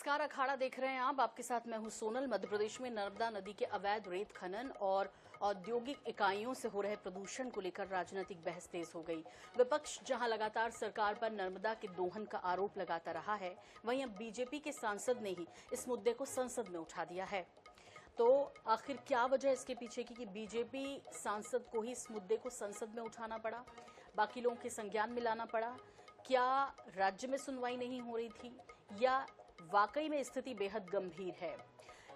नमस्कार, अखाड़ा देख रहे हैं आप। आपके साथ मैं हूं सोनल। मध्य प्रदेश में नर्मदा नदी के अवैध रेत खनन और औद्योगिक इकाइयों से हो रहे प्रदूषण को लेकर राजनीतिक बहस तेज हो गई। विपक्ष जहां लगातार सरकार पर नर्मदा के दोहन का आरोप लगाता रहा है, वहीं अब बीजेपी के सांसद ने ही इस मुद्दे को संसद में उठा दिया है। तो आखिर क्या वजह इसके पीछे की कि बीजेपी सांसद को ही इस मुद्दे को संसद में उठाना पड़ा, बाकी लोगों के संज्ञान में लाना पड़ा? क्या राज्य में सुनवाई नहीं हो रही थी या वाकई में स्थिति बेहद गंभीर है?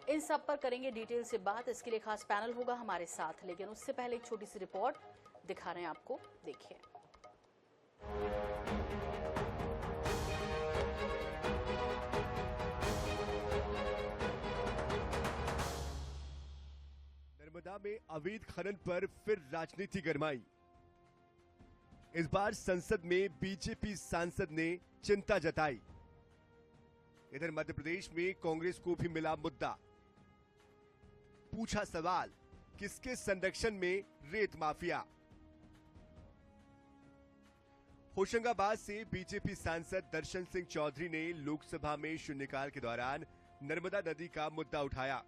इन सब पर करेंगे डिटेल से बात। इसके लिए खास पैनल होगा हमारे साथ, लेकिन उससे पहले एक छोटी सी रिपोर्ट दिखा रहे हैं आपको, देखिए। नर्मदा में अवैध खनन पर फिर राजनीति गरमाई। इस बार संसद में बीजेपी सांसद ने चिंता जताई। इधर मध्य प्रदेश में कांग्रेस को भी मिला मुद्दा। पूछा सवाल, किसके संरक्षण में रेत माफिया? होशंगाबाद से बीजेपी सांसद दर्शन सिंह चौधरी ने लोकसभा में शून्यकाल के दौरान नर्मदा नदी का मुद्दा उठाया।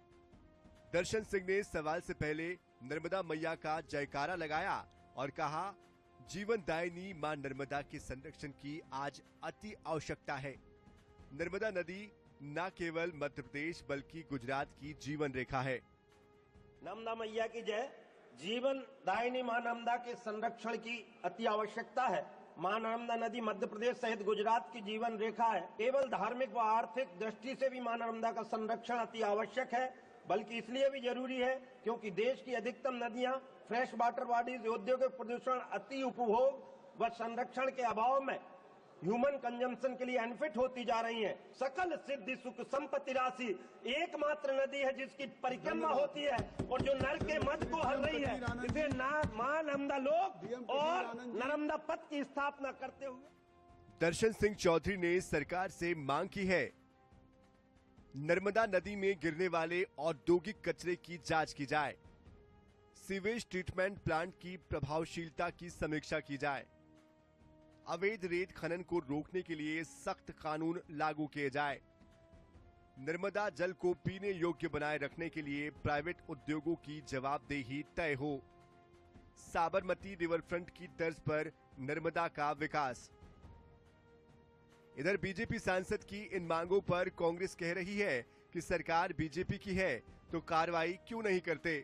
दर्शन सिंह ने सवाल से पहले नर्मदा मैया का जयकारा लगाया और कहा, जीवनदायिनी मां नर्मदा के संरक्षण की आज अति आवश्यकता है। नर्मदा नदी न केवल मध्य प्रदेश बल्कि गुजरात की जीवन रेखा है। नर्मदा मैया की जय। जीवन दायिनी मां नर्मदा के संरक्षण की अति आवश्यकता है। मां नर्मदा नदी मध्य प्रदेश सहित गुजरात की जीवन रेखा है। केवल धार्मिक व आर्थिक दृष्टि से भी मां नर्मदा का संरक्षण अति आवश्यक है, बल्कि इसलिए भी जरूरी है क्योंकि देश की अधिकतम नदियां फ्रेश वाटर बॉडीज, औद्योगिक प्रदूषण, अति उपभोग व संरक्षण के अभाव में ह्यूमन कंजम्पशन के लिए अनफिट होती जा रही हैं। सकल सिद्धि सुख संपत्ति राशि एकमात्र नदी है जिसकी परिक्रमा होती है और जो नर के मद को हर रही है। इसे मां नर्मदा लोक और नर्मदा पथ की स्थापना करते हुए दर्शन सिंह चौधरी ने सरकार से मांग की है, नर्मदा नदी में गिरने वाले औद्योगिक कचरे की जांच की जाए, सीवेज ट्रीटमेंट प्लांट की प्रभावशीलता की समीक्षा की जाए, अवैध रेत खनन को रोकने के लिए सख्त कानून लागू किए जाए, नर्मदा जल को पीने योग्य बनाए रखने के लिए प्राइवेट उद्योगों की जवाबदेही तय हो, साबरमती रिवरफ्रंट की तर्ज पर नर्मदा का विकास। इधर बीजेपी सांसद की इन मांगों पर कांग्रेस कह रही है कि सरकार बीजेपी की है तो कार्रवाई क्यों नहीं करते।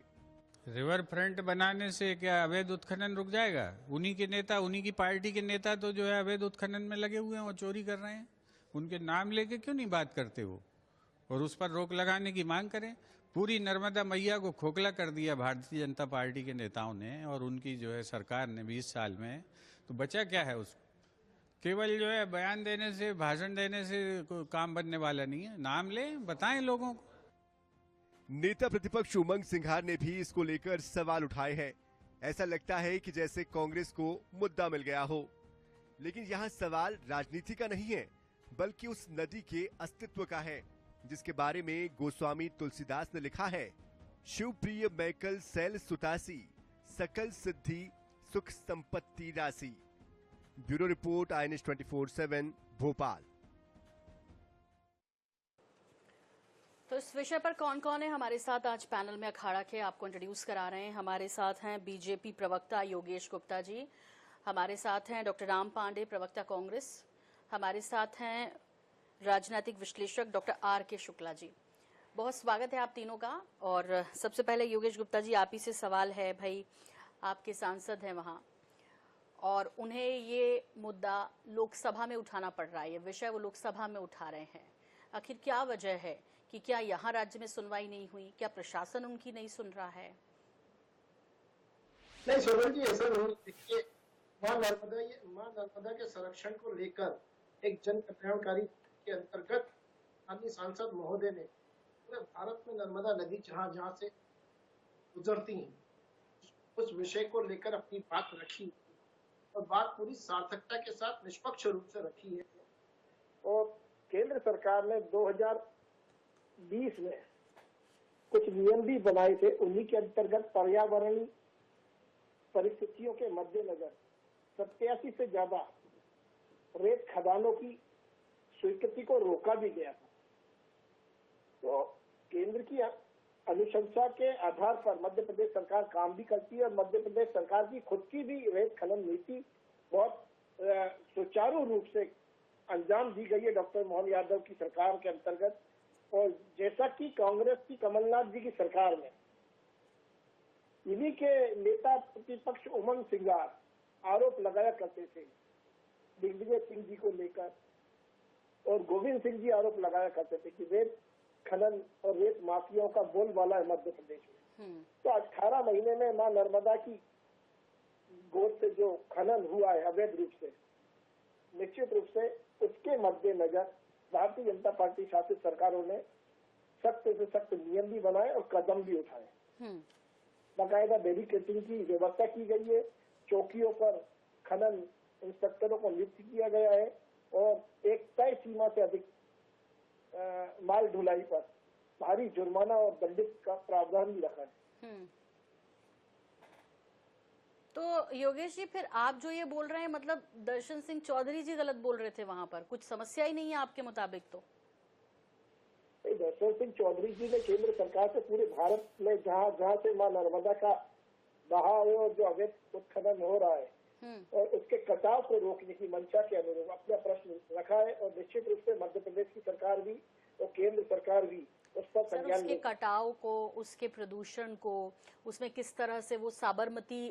रिवर फ्रंट बनाने से क्या अवैध उत्खनन रुक जाएगा? उन्हीं के नेता, उन्हीं की पार्टी के नेता तो जो है अवैध उत्खनन में लगे हुए हैं और चोरी कर रहे हैं। उनके नाम लेके क्यों नहीं बात करते वो, और उस पर रोक लगाने की मांग करें। पूरी नर्मदा मैया को खोखला कर दिया भारतीय जनता पार्टी के नेताओं ने और उनकी जो है सरकार ने 20 साल में। तो बचा क्या है उसको? केवल जो है बयान देने से, भाषण देने से कोई काम बनने वाला नहीं है। नाम लें, बताएं लोगों को। नेता प्रतिपक्ष उमंग सिंघार ने भी इसको लेकर सवाल उठाए हैं। ऐसा लगता है कि जैसे कांग्रेस को मुद्दा मिल गया हो, लेकिन यहाँ सवाल राजनीति का नहीं है बल्कि उस नदी के अस्तित्व का है जिसके बारे में गोस्वामी तुलसीदास ने लिखा है, शिवप्रिय मैकल सैल सुतासी, सकल सिद्धि सुख संपत्ति राशि। Bureau report, INS 24/7 Bhopal. तो इस विषय पर कौन कौन है हमारे साथ आज पैनल में अखाड़ा के, आपको इंट्रोड्यूस करा रहे हैं। हमारे साथ हैं बीजेपी प्रवक्ता योगेश गुप्ता जी, हमारे साथ हैं डॉक्टर राम पांडे, प्रवक्ता कांग्रेस, हमारे साथ हैं राजनीतिक विश्लेषक डॉक्टर RK शुक्ला जी। बहुत स्वागत है आप तीनों का। और सबसे पहले योगेश गुप्ता जी, आप ही से सवाल है। भाई, आपके सांसद हैं वहाँ और उन्हें ये मुद्दा लोकसभा में उठाना पड़ रहा है, ये विषय वो लोकसभा में उठा रहे हैं। आखिर क्या वजह है कि क्या यहाँ राज्य में सुनवाई नहीं हुई? क्या प्रशासन उनकी नहीं सुन रहा है? नहीं सोनल जी, ऐसा नहीं। देखिए, मां नर्मदा के संरक्षण को लेकर एक जन कल्याणकारी के अंतर्गत अन्य सांसद महोदय ने पूरे भारत में नर्मदा नदी जहां जहां से गुजरती है उस विषय को लेकर अपनी बात रखी और बात पूरी सार्थकता के साथ निष्पक्ष रूप से रखी है। और केंद्र सरकार ने 2020 में कुछ नियम भी बनाए थे। उन्हीं के अंतर्गत पर्यावरणीय परिस्थितियों के मद्देनजर 87 से ज्यादा रेत खदानों की स्वीकृति को रोका भी गया था। तो केंद्र की अनुशंसा के आधार पर मध्य प्रदेश सरकार काम भी करती है और मध्य प्रदेश सरकार की खुद की भी रेत खनन नीति बहुत सुचारू रूप से अंजाम दी गई है डॉक्टर मोहन यादव की सरकार के अंतर्गत। और जैसा कि कांग्रेस की कमलनाथ जी की सरकार में इन्हीं के नेता प्रतिपक्ष उमंग सिंगार आरोप लगाया करते थे दिग्विजय सिंह जी को लेकर, और गोविंद सिंह जी आरोप लगाया करते थे कि रेत खनन और रेत माफियाओं का बोलबाला है मध्य प्रदेश में। तो 18 महीने में मां नर्मदा की गोद से जो खनन हुआ है अवैध रूप से, निश्चित रूप से उसके मद्देनजर भारतीय जनता पार्टी शासित सरकारों ने सख्त से सख्त नियम भी बनाए और कदम भी उठाए। बाकायदा बैरिकेडिंग की व्यवस्था की गई है, चौकियों पर खनन इंस्पेक्टरों को नियुक्त किया गया है और एक तय सीमा से अधिक माल ढुलाई पर भारी जुर्माना और दंडित का प्रावधान भी रखा है। तो योगेश जी, फिर आप जो ये बोल रहे हैं, मतलब दर्शन सिंह चौधरी जी गलत बोल रहे थे, वहां पर कुछ समस्या ही नहीं है आपके मुताबिक? तो दर्शन सिंह चौधरी जी ने केंद्र सरकार से पूरे भारत में जहाँ जहाँ से मां नर्मदा का बहाव और जो अवैध उत्खनन हो रहा है और उसके कटाव को रोकने की मंशा के अनुरूप अपना प्रश्न रखा है, और निश्चित रूप से मध्य प्रदेश की सरकार भी और केंद्र सरकार भी उस पर संज्ञान उसके कटाव को, उसके प्रदूषण को, उसमें किस तरह से वो साबरमती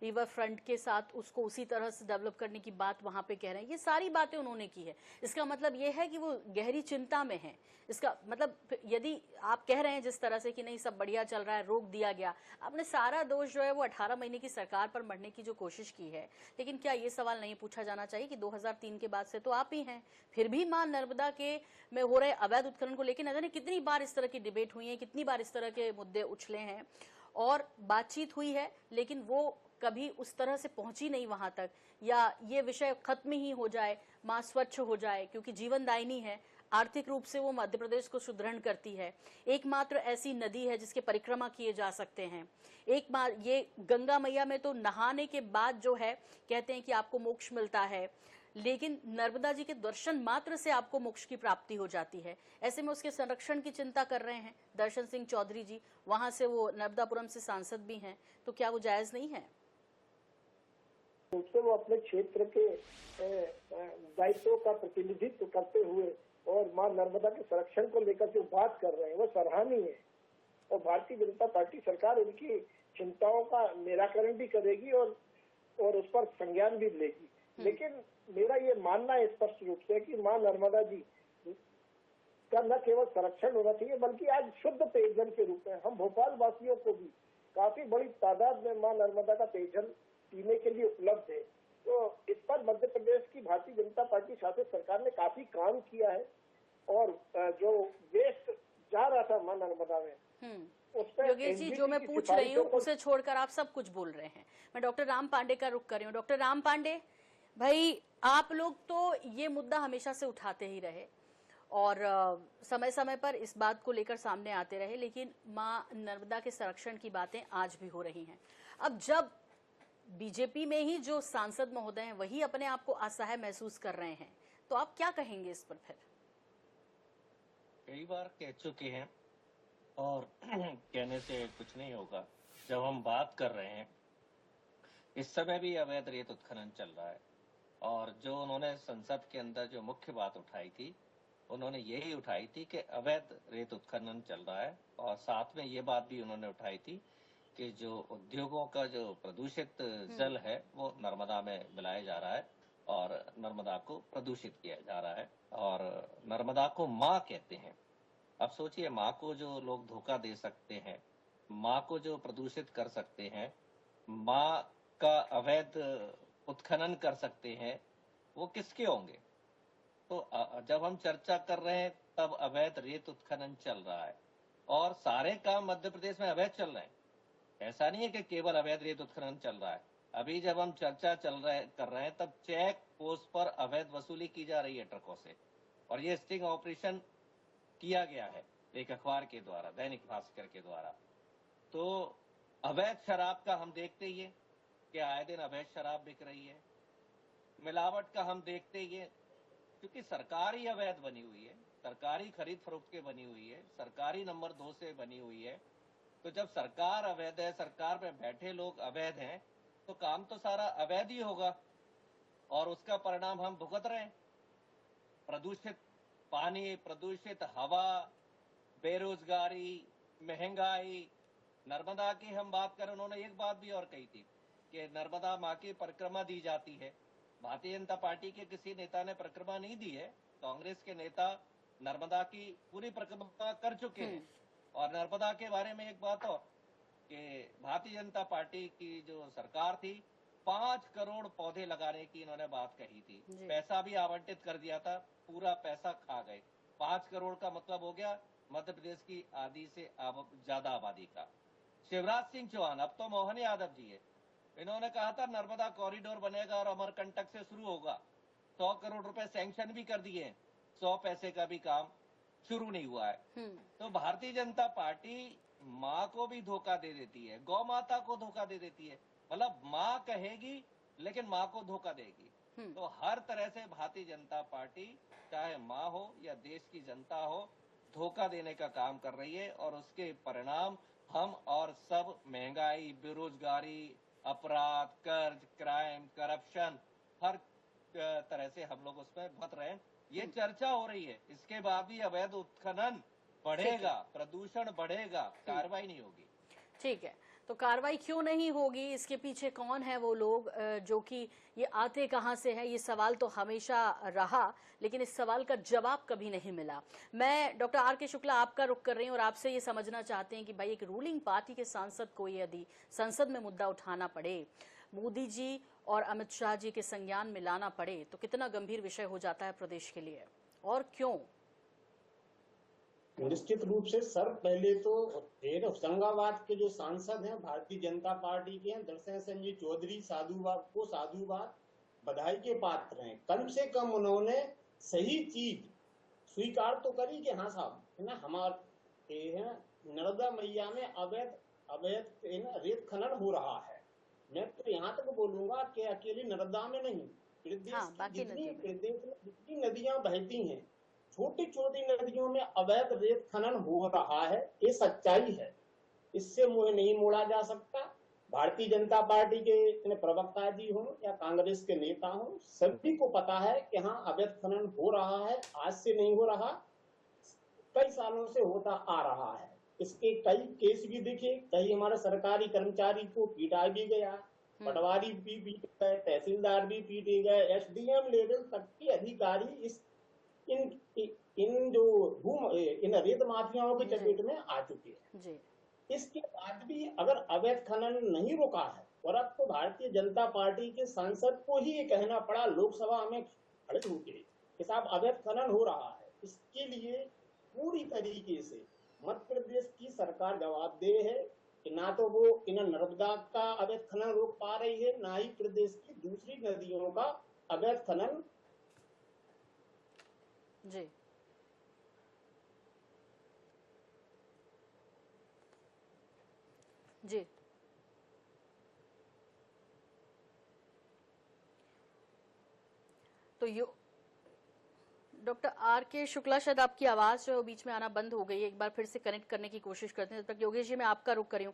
रिवर फ्रंट के साथ उसको उसी तरह से डेवलप करने की बात वहां पे कह रहे हैं, ये सारी बातें उन्होंने की है। इसका मतलब ये है कि वो गहरी चिंता में है। इसका मतलब यदि आप कह रहे हैं जिस तरह से कि नहीं सब बढ़िया चल रहा है, रोक दिया गया, आपने सारा दोष जो है वो 18 महीने की सरकार पर मढ़ने की जो कोशिश की है, लेकिन क्या ये सवाल नहीं पूछा जाना चाहिए कि 2003 के बाद से तो आप ही हैं, फिर भी मां नर्मदा के में हो रहे अवैध उत्खनन को लेकर न जाने कितनी बार इस तरह की डिबेट हुई है, कितनी बार इस तरह के मुद्दे उछले हैं और बातचीत हुई है, लेकिन वो कभी उस तरह से पहुंची नहीं वहां तक, या ये विषय खत्म ही हो जाए, मां स्वच्छ हो जाए, क्योंकि जीवनदायिनी है, आर्थिक रूप से वो मध्य प्रदेश को सुदृढ़ करती है, एकमात्र ऐसी नदी है जिसके परिक्रमा किए जा सकते हैं। एक बार ये गंगा मैया में तो नहाने के बाद जो है कहते हैं कि आपको मोक्ष मिलता है, लेकिन नर्मदा जी के दर्शन मात्र से आपको मोक्ष की प्राप्ति हो जाती है। ऐसे में उसके संरक्षण की चिंता कर रहे हैं दर्शन सिंह चौधरी जी, वहां से वो नर्मदापुरम से सांसद भी हैं, तो क्या वो जायज नहीं है? उससे वो अपने क्षेत्र के दायित्वों का प्रतिनिधित्व करते हुए और मां नर्मदा के संरक्षण को लेकर जो बात कर रहे हैं वो सराहनीय है, और भारतीय जनता पार्टी सरकार उनकी चिंताओं का निराकरण भी करेगी और उस पर संज्ञान भी लेगी। लेकिन मेरा ये मानना है स्पष्ट रूप से कि मां नर्मदा जी का न केवल संरक्षण होना चाहिए बल्कि आज शुद्ध पेयजल के रूप में हम भोपाल वासियों को भी काफी बड़ी तादाद में मां नर्मदा का पेयजल पीने के लिए उपलब्ध है। तो इस पर मध्य प्रदेश की भारतीय जनता पार्टी शासित सरकार ने काफी काम किया है, और जो वेस्ट जा रहा था मां नर्मदा में योगेश जी, जो मैं पूछ रही हूँ उसे छोड़कर आप सब कुछ बोल रहे हैं। मैं डॉक्टर राम पांडे का रुख कर रही हूँ। डॉक्टर राम पांडे भाई, आप लोग तो ये मुद्दा हमेशा से उठाते ही रहे और समय समय पर इस बात को लेकर सामने आते रहे, लेकिन मां नर्मदा के संरक्षण की बातें आज भी हो रही हैं। अब जब बीजेपी में ही जो सांसद महोदय हैं वही अपने आप को असहाय महसूस कर रहे हैं, तो आप क्या कहेंगे इस पर? फिर कई बार कह चुके हैं और कहने से कुछ नहीं होगा। जब हम बात कर रहे हैं, इस समय भी अवैध रेत उत्खनन चल रहा है, और जो उन्होंने संसद के अंदर जो मुख्य बात उठाई थी, उन्होंने यही उठाई थी कि अवैध रेत उत्खनन चल रहा है, और साथ में ये बात भी उन्होंने उठाई थी कि जो उद्योगों का जो प्रदूषित जल है वो नर्मदा में मिलाया जा रहा है और नर्मदा को प्रदूषित किया जा रहा है, और नर्मदा को माँ कहते हैं। अब सोचिए, माँ को जो लोग धोखा दे सकते हैं, माँ को जो प्रदूषित कर सकते हैं, माँ का अवैध उत्खनन कर सकते हैं, वो किसके होंगे? तो जब हम चर्चा कर रहे हैं तब अवैध रेत उत्खनन चल रहा है, और सारे काम मध्य प्रदेश में अवैध चल रहे हैं। ऐसा नहीं है कि केवल अवैध रेत उत्खनन चल रहा है। अभी जब हम चर्चा कर रहे हैं तब चेक पोस्ट पर अवैध वसूली की जा रही है ट्रकों से, और ये स्टिंग ऑपरेशन किया गया है एक अखबार के द्वारा, दैनिक भास्कर के द्वारा। तो अवैध शराब का हम देखते ही है कि आए दिन अवैध शराब बिक रही है, मिलावट का हम देखते ही है, क्योंकि सरकार ही अवैध बनी हुई है। सरकारी खरीद फरोख्त के बनी हुई है, सरकारी नंबर 2 से बनी हुई है। तो जब सरकार अवैध है, सरकार में बैठे लोग अवैध हैं, तो काम तो सारा अवैध ही होगा और उसका परिणाम हम भुगत रहे हैं। प्रदूषित पानी, प्रदूषित हवा, बेरोजगारी, महंगाई। नर्मदा की हम बात करें, उन्होंने एक बात भी और कही थी कि नर्मदा माँ की परिक्रमा दी जाती है। भारतीय जनता पार्टी के किसी नेता ने परिक्रमा नहीं दी है। कांग्रेस के नेता नर्मदा की पूरी परिक्रमा कर चुके हैं। और नर्मदा के बारे में एक बात और कि भारतीय जनता पार्टी की जो सरकार थी, 5 करोड़ पौधे लगाने की इन्होंने बात कही थी। पैसा भी आवंटित कर दिया था, पूरा पैसा खा गए। 5 करोड़ का मतलब हो गया मध्य प्रदेश की आधी से ज्यादा आबादी का। शिवराज सिंह चौहान, अब तो मोहन यादव जी है, इन्होंने कहा था नर्मदा कॉरिडोर बनेगा और अमरकंटक से शुरू होगा। 100 करोड़ रुपए सैंक्शन भी कर दिए हैं, 100 पैसे का भी काम शुरू नहीं हुआ है। तो भारतीय जनता पार्टी माँ को भी धोखा दे देती है, गौ माता को धोखा दे देती है। मतलब माँ कहेगी लेकिन माँ को धोखा देगी। तो हर तरह से भारतीय जनता पार्टी, चाहे माँ हो या देश की जनता हो, धोखा देने का काम कर रही है और उसके परिणाम हम और सब महंगाई, बेरोजगारी, अपराध, कर्ज, क्राइम, करप्शन, हर तरह से हम लोग उसमें भट रहे हैं। ये चर्चा हो रही है, इसके बाद भी अवैध उत्खनन बढ़ेगा, प्रदूषण बढ़ेगा, कार्रवाई नहीं होगी। ठीक है, तो कार्रवाई क्यों नहीं होगी, इसके पीछे कौन है वो लोग, जो कि ये आते कहां से है, ये सवाल तो हमेशा रहा, लेकिन इस सवाल का जवाब कभी नहीं मिला। मैं डॉक्टर आर के शुक्ला आपका रुख कर रही हूँ और आपसे ये समझना चाहते हैं कि भाई एक रूलिंग पार्टी के सांसद को यदि संसद में मुद्दा उठाना पड़े, मोदी जी और अमित शाह जी के संज्ञान में लाना पड़े, तो कितना गंभीर विषय हो जाता है प्रदेश के लिए, और क्यों? निश्चित रूप से सर, पहले तो होशंगाबाद के जो सांसद हैं भारतीय जनता पार्टी के हैं, दर्शन संजय चौधरी, साधुवाद बधाई के पात्र हैं। कम से कम उन्होंने सही चीज स्वीकार तो करी कि हाँ साहब, है ना, हमारे नर्मदा मैया में अवैध रेत खनन हो रहा है। मैं तो यहाँ तक बोलूंगा कि अकेली नर्मदा में नहीं, प्रदेश में जितनी नदियां बहती हैं, छोटी छोटी नदियों में अवैध रेत खनन हो रहा है, ये सच्चाई है, इससे मुंह नहीं मोड़ा जा सकता। भारतीय जनता पार्टी के प्रवक्ता जी हों या कांग्रेस के नेता हों, सभी को पता है कि हाँ अवैध खनन हो रहा है, आज से नहीं हो रहा, कई सालों से होता आ रहा है। इसके कई केस भी दिखे, कई हमारे सरकारी कर्मचारी को पीटा भी गया, पटवारी भी पीटे गए, तहसीलदार भी पीटे गए, एसडीएम लेवल तक के अधिकारी इन रेत माफियाओं की चपेट में आ चुके हैं। इसके बाद भी अगर अवैध खनन नहीं रुका है, और अब तो भारतीय जनता पार्टी के सांसद को ही ये कहना पड़ा लोकसभा में खड़े होके कि साहब अवैध खनन हो रहा है, इसके लिए पूरी तरीके से मध्य प्रदेश की सरकार जवाबदेह है कि ना तो वो इन नर्मदा का अवैध खनन रोक पा रही है, ना ही प्रदेश की दूसरी नदियों का अवैध खनन। जी जी तो डॉक्टर आर के शुक्ला, शायद आपकी आवाज जो है बीच में आना बंद हो गई है, एक बार फिर से कनेक्ट करने की कोशिश करते हैं। तब तक योगेश जी मैं आपका रुख करी हूँ।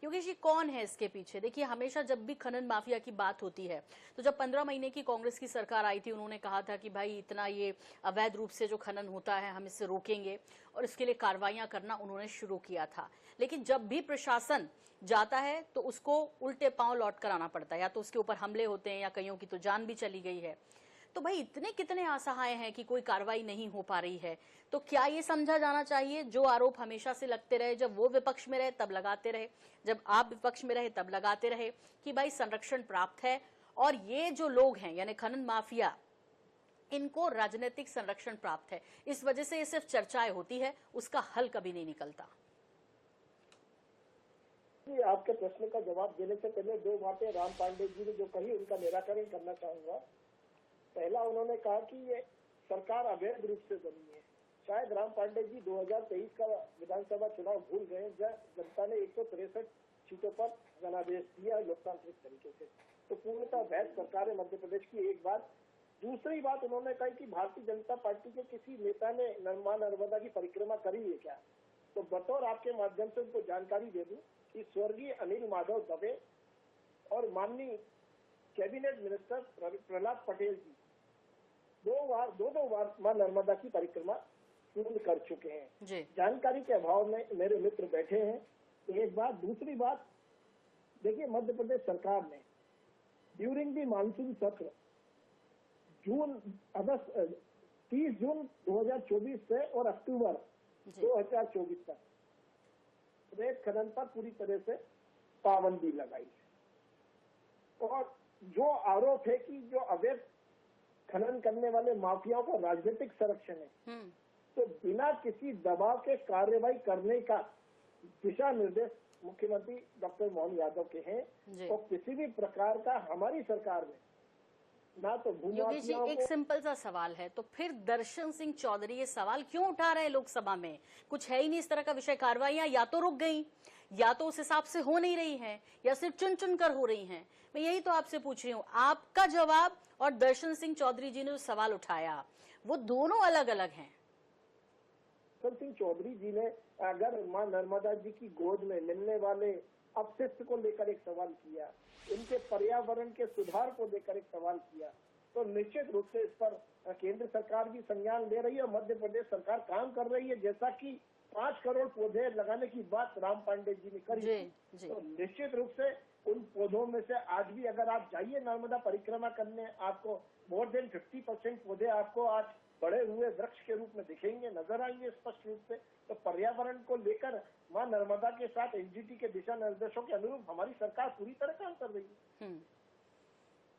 योगेश जी, कौन है इसके पीछे? देखिए, हमेशा जब भी खनन माफिया की बात होती है, तो जब 15 महीने की कांग्रेस की सरकार आई थी, उन्होंने कहा था कि भाई इतना ये अवैध रूप से जो खनन होता है हम इससे रोकेंगे, और इसके लिए कार्रवाइयां करना उन्होंने शुरू किया था। लेकिन जब भी प्रशासन जाता है तो उसको उल्टे पांव लौट कर आना पड़ता है, या तो उसके ऊपर हमले होते हैं या कईयों की तो जान भी चली गई है। तो भाई इतने कितने असहाय हैं कि कोई कार्रवाई नहीं हो पा रही है, तो क्या ये समझा जाना चाहिए जो आरोप हमेशा से लगते रहे, जब वो विपक्ष में रहे तब लगाते रहे, जब आप विपक्ष में रहे तब लगाते रहे, कि भाई संरक्षण प्राप्त है और ये जो लोग हैं यानी खनन माफिया, इनको राजनीतिक संरक्षण प्राप्त है, इस वजह से ये सिर्फ चर्चाएं होती है, उसका हल कभी नहीं निकलता? आपके प्रश्न का जवाब देने से पहले दो बातें राम पांडे जी ने जो कही उनका निराकरण करना चाहूंगा। पहला, उन्होंने कहा कि ये सरकार अवैध रूप से बनी है। शायद राम पांडे जी 2023 का विधानसभा चुनाव भूल गए, जब जनता ने 163 सीटों पर जनादेश दिया लोकतांत्रिक तरीके से। तो पूर्णतः वैध सरकार है मध्य प्रदेश की। एक बात दूसरी बात उन्होंने कही कि भारतीय जनता पार्टी के किसी नेता ने मां नर्मदा की परिक्रमा करी है क्या? तो बतौर आपके माध्यम से उनको जानकारी दे दूं कि स्वर्गीय अनिल माधव दवे और माननीय कैबिनेट मिनिस्टर प्रहलाद पटेल जी दो बार मां नर्मदा की परिक्रमा पूर्ण कर चुके हैं। जानकारी के अभाव में मेरे मित्र बैठे हैं। एक बात, दूसरी बात, देखिए मध्य प्रदेश सरकार ने ड्यूरिंग दी मानसून सत्र 30 जून 2024 से और अक्टूबर 2024 तक रेत खनन पर पूरी तरह से पाबंदी लगाई है। और जो आरोप है कि जो अवैध खनन करने वाले माफियाओं का राजनीतिक संरक्षण है, तो बिना किसी दबाव के कार्रवाई करने का दिशा निर्देश मुख्यमंत्री डॉक्टर मोहन यादव के हैं। और किसी भी प्रकार का हमारी सरकार में ना तो योगेश जी, एक सिंपल सा सवाल है, तो फिर दर्शन सिंह चौधरी ये सवाल क्यों उठा रहे हैं लोकसभा में? कुछ है ही नहीं इस तरह का विषय। कार्रवाइयां या तो रुक गई, या तो उस हिसाब से हो नहीं रही हैं, या सिर्फ चुन चुन कर हो रही हैं। मैं यही तो आपसे पूछ रही हूँ, आपका जवाब और दर्शन सिंह चौधरी जी ने जो सवाल उठाया वो दोनों अलग अलग हैं। दर्शन सिंह चौधरी जी ने अगर मां नर्मदा जी की गोद में मिलने वाले अपशिष्ट को लेकर एक सवाल किया, इनके पर्यावरण के सुधार को लेकर एक सवाल किया, तो निश्चित रूप से इस पर केंद्र सरकार भी संज्ञान ले रही है और मध्य प्रदेश सरकार काम कर रही है। जैसा कि 5 करोड़ पौधे लगाने की बात राम पांडे जी ने करी, तो निश्चित रूप से उन पौधों में से आज भी अगर आप जाइए नर्मदा परिक्रमा करने, आपको मोर देन 50% पौधे आपको आज बड़े हुए वृक्ष के रूप में दिखेंगे, नजर आएंगे स्पष्ट रूप से। तो पर्यावरण को लेकर मां नर्मदा के साथ एनजीटी के दिशा निर्देशों के अनुरूप हमारी सरकार पूरी तरह काम कर रही है।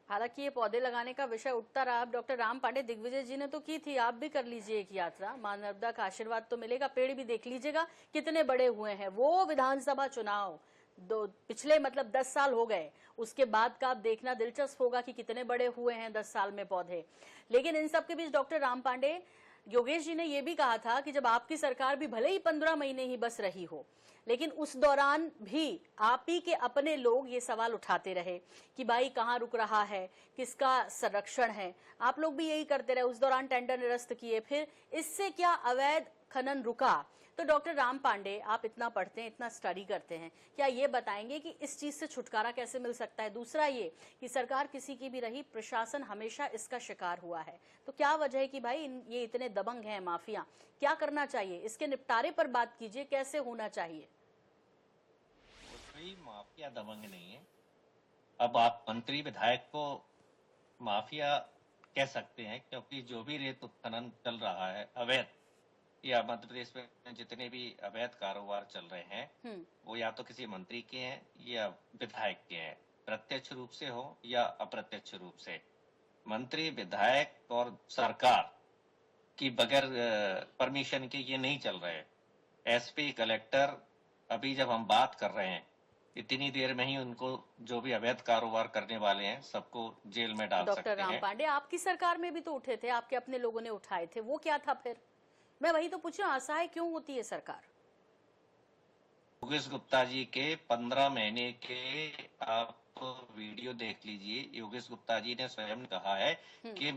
हालांकि ये पौधे लगाने का विषय उठता रहा। डॉक्टर राम पांडे दिग्विजय जी ने तो की थी, आप भी कर लीजिए एक यात्रा, मां नर्मदा का आशीर्वाद तो मिलेगा, पेड़ भी देख लीजिएगा कितने बड़े हुए हैं। वो विधानसभा चुनाव पिछले 10 साल हो गए, उसके बाद का आप देखना दिलचस्प होगा कि कितने बड़े हुए हैं 10 साल में पौधे। लेकिन इन सब के बीच डॉक्टर राम पांडे, योगेश जी ने यह भी कहा था कि जब आपकी सरकार भी भले ही 15 महीने ही बस रही हो, लेकिन उस दौरान भी आप ही के अपने लोग ये सवाल उठाते रहे कि भाई कहाँ रुक रहा है, किसका संरक्षण है। आप लोग भी यही करते रहे, उस दौरान टेंडर निरस्त किए, फिर इससे क्या अवैध खनन रुका? तो डॉक्टर राम पांडे, आप इतना पढ़ते हैं, इतना स्टडी करते हैं, क्या ये बताएंगे कि इस चीज से छुटकारा कैसे मिल सकता है? दूसरा ये कि सरकार किसी की भी रही, प्रशासन हमेशा इसका शिकार हुआ है, तो क्या वजह है कि भाई ये इतने दबंग हैं माफिया, क्या करना चाहिए? इसके निपटारे पर बात कीजिए, कैसे होना चाहिए? कोई माफिया दबंग नहीं है। अब आप मंत्री विधायक को माफिया कह सकते हैं, क्योंकि जो भी रेत उत्खनन चल रहा है अवैध, या मध्य प्रदेश में जितने भी अवैध कारोबार चल रहे हैं वो या तो किसी मंत्री के हैं या विधायक के हैं, प्रत्यक्ष रूप से हो या अप्रत्यक्ष रूप से। मंत्री, विधायक और सरकार की बगैर परमिशन के ये नहीं चल रहे। एसपी, कलेक्टर, अभी जब हम बात कर रहे हैं इतनी देर में ही उनको जो भी अवैध कारोबार करने वाले हैं सबको जेल में डाल सकते हैं। डॉक्टर राम पांडे, आपकी सरकार में भी तो उठे थे, आपके अपने लोगों ने उठाए थे, वो क्या था फिर? मैं वही तो पूछ रहा हूँ, असहाय क्यों होती है सरकार? योगेश गुप्ता जी के 15 महीने के आप वीडियो देख लीजिए। योगेश गुप्ता जी ने स्वयं कहा है कि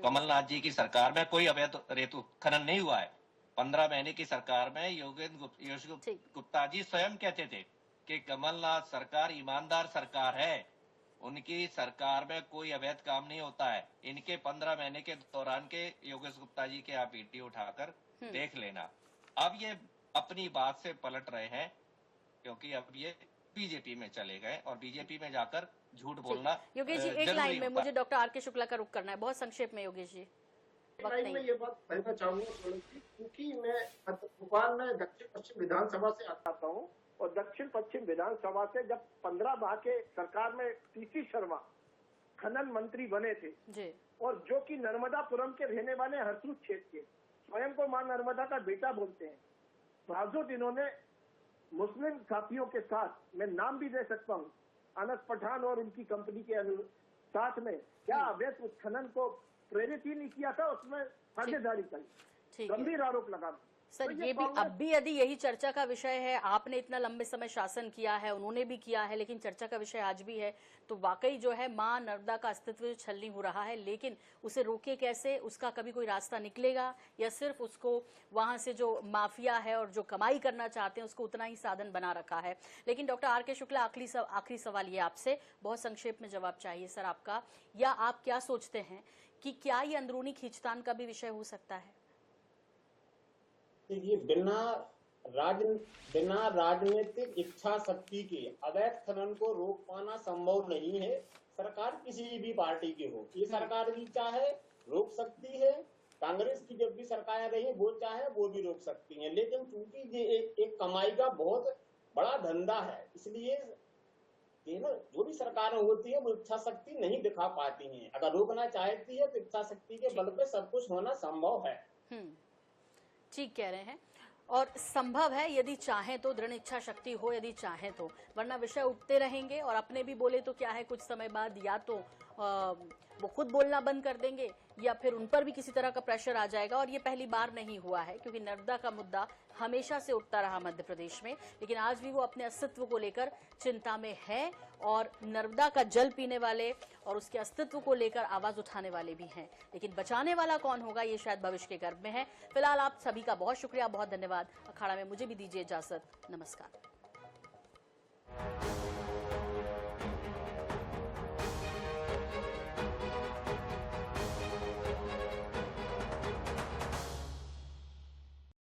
कमलनाथ जी की सरकार में कोई अवैध रेत उत्खनन नहीं हुआ है। 15 महीने की सरकार में योगेश गुप्ता जी स्वयं कहते थे कि कमलनाथ सरकार ईमानदार सरकार है, उनकी सरकार में कोई अवैध काम नहीं होता है। इनके 15 महीने के दौरान के योगेश गुप्ता जी के आप वीडियो उठाकर देख लेना। अब ये अपनी बात से पलट रहे हैं, क्योंकि अब ये बीजेपी में चले गए और बीजेपी में जाकर झूठ बोलना। योगेश जी, एक लाइन में मुझे डॉक्टर आर के शुक्ला का रुख करना है, बहुत संक्षेप में योगेश जी। लाइन में ये बात कहना चाहूंगा, क्योंकि मैं भोपाल में दक्षिण पश्चिम विधानसभा से आता हूँ, और दक्षिण पश्चिम विधानसभा से जब 15 माह के सरकार में टीसी शर्मा खनन मंत्री बने थे जी, और जो कि नर्मदापुरम के रहने वाले हरसूद क्षेत्र के, स्वयं को मां नर्मदा का बेटा बोलते हैं, बावजूद इन्होंने मुस्लिम साथियों के साथ, मैं नाम भी दे सकता हूँ, अनस पठान और उनकी कंपनी के साथ में क्या अवैध उत्खनन को प्रेरित ही नहीं किया था, उसमें साझेदारी करी, गंभीर आरोप लगा। सर तो ये भी अब भी यदि यही चर्चा का विषय है, आपने इतना लंबे समय शासन किया है, उन्होंने भी किया है, लेकिन चर्चा का विषय आज भी है, तो वाकई जो है मां नर्मदा का अस्तित्व छलनी हो रहा है, लेकिन उसे रोके कैसे? उसका कभी कोई रास्ता निकलेगा या सिर्फ उसको वहां से जो माफिया है और जो कमाई करना चाहते हैं उसको उतना ही साधन बना रखा है? लेकिन डॉक्टर आर के शुक्ला, आखिरी सवाल ये आपसे, बहुत संक्षेप में जवाब चाहिए सर आपका, या आप क्या सोचते हैं कि क्या ये अंदरूनी खींचतान का भी विषय हो सकता है? ये बिना राजनीतिक इच्छा शक्ति के अवैध खनन को रोक पाना संभव नहीं है। सरकार किसी भी पार्टी की हो, ये सरकार भी चाहे रोक सकती है, कांग्रेस की जब भी सरकार रही वो चाहे वो भी रोक सकती है, लेकिन चूंकि ये एक कमाई का बहुत बड़ा धंधा है, इसलिए ये ना जो भी सरकारें होती है वो इच्छा शक्ति नहीं दिखा पाती हैं। अगर रोकना चाहती है तो इच्छा शक्ति के बल पे सब कुछ होना संभव है। ठीक कह रहे हैं, और संभव है यदि चाहें तो, दृढ़ इच्छा शक्ति हो यदि चाहें तो, वरना विषय उठते रहेंगे और अपने भी बोले तो क्या है, कुछ समय बाद या तो वो खुद बोलना बंद कर देंगे या फिर उन पर भी किसी तरह का प्रेशर आ जाएगा। और ये पहली बार नहीं हुआ है, क्योंकि नर्मदा का मुद्दा हमेशा से उठता रहा मध्य प्रदेश में, लेकिन आज भी वो अपने अस्तित्व को लेकर चिंता में है और नर्मदा का जल पीने वाले और उसके अस्तित्व को लेकर आवाज उठाने वाले भी हैं, लेकिन बचाने वाला कौन होगा ये शायद भविष्य के गर्भ में है। फिलहाल आप सभी का बहुत शुक्रिया, बहुत धन्यवाद। अखाड़ा में मुझे भी दीजिए इजाजत, नमस्कार।